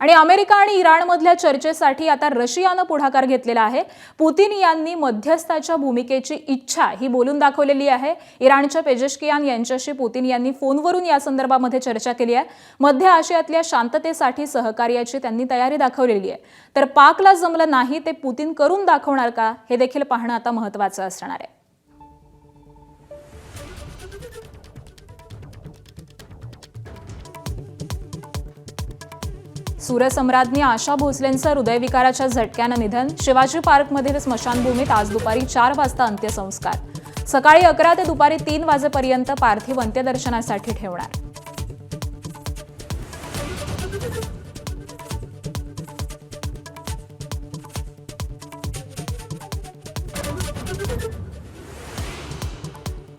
आणि अमेरिका आणि इराणमधल्या चर्चेसाठी आता रशियानं पुढाकार घेतलेला आहे। पुतिन यांनी मध्यस्थाच्या भूमिकेची इच्छा ही बोलून दाखवलेली आहे। इराणच्या पेजेशकियान यांच्याशी पुतिन यांनी फोनवरून या संदर्भामध्ये चर्चा केली आहे। मध्य आशियातल्या शांततेसाठी सहकार्याची त्यांनी तयारी दाखवलेली आहे। तर पाकला जमलं नाही ते पुतिन करून दाखवणार का हे देखील पाहणं आता महत्त्वाचं असणार आहे। सूरसम्राज्ञी आशा भोसलेंचं हृदयविकाराच्या झटक्यानं निधन। शिवाजी पार्कमधील स्मशानभूमीत आज दुपारी 4 वाजता अंत्यसंस्कार। सकाळी 11 ते दुपारी 3 वाजेपर्यंत पार्थिव अंत्यदर्शनासाठी ठेवणार।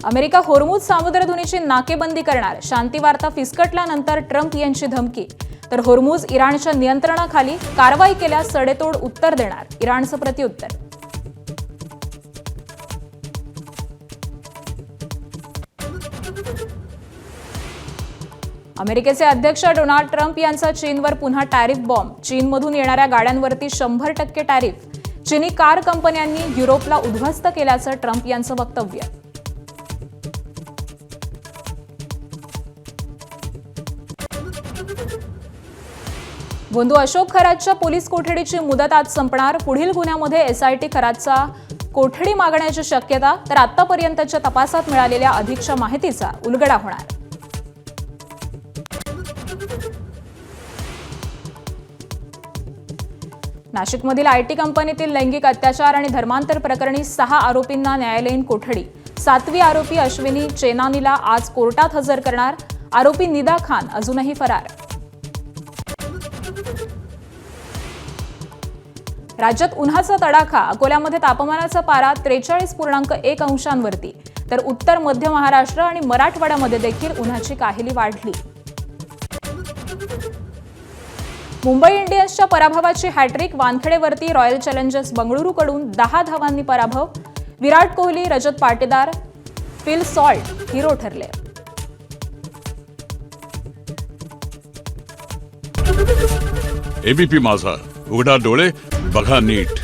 अमेरिका होर्मुझ सामुद्रधुनीची नाकेबंदी करणार। शांती वार्ता फिसकटल्यानंतर ट्रम्प यांची धमकी। तर होर्मुझ इराणच्या नियंत्रणाखाली, कारवाई केल्यास सडेतोड उत्तर देणार, इराणचं प्रत्युत्तर। अमेरिकेचे अध्यक्ष डोनाल्ड ट्रम्प यांचा चीनवर पुन्हा टॅरिफ बॉम्ब। चीनमधून येणाऱ्या गाड्यांवरती 100% टॅरिफ। चीनी कार कंपन्यांनी युरोपला उद्ध्वस्त केल्याचं ट्रम्प यांचं वक्तव्य। गोंदू अशोक खरातच्या पोलीस कोठडीची मुदत आज संपणार। पुढील गुन्ह्यामध्ये एसआयटी खरातचा कोठडी मागण्याची शक्यता। तर आतापर्यंतच्या तपासात मिळालेल्या अधिकच्या माहितीचा उलगडा होणार। नाशिकमधील आयटी कंपनीतील लैंगिक अत्याचार आणि धर्मांतर प्रकरणी 6 आरोपींना न्यायालयीन कोठडी। 7वी आरोपी अश्विनी चेनानीला आज कोर्टात हजर करणार। आरोपी निदा खान अजूनही फरार। राज्यात उन्हाचा तडाखा। अकोल्यामध्ये तापमानाचा पारा 43.1 अंशांवरती। तर उत्तर मध्य महाराष्ट्र आणि मराठवाड्यामध्ये देखील उन्हाची काहिली वाढली। मुंबई इंडियन्सच्या पराभवाची हॅट्रिक। वानखेडेवरती रॉयल चॅलेंजर्स बंगळुरूकडून 10 धावांनी पराभव। Virat Kohli, Rajat Patidar, Phil Salt hero ठरले। एबीपी माझा, उघडा डोळे बघा नीट।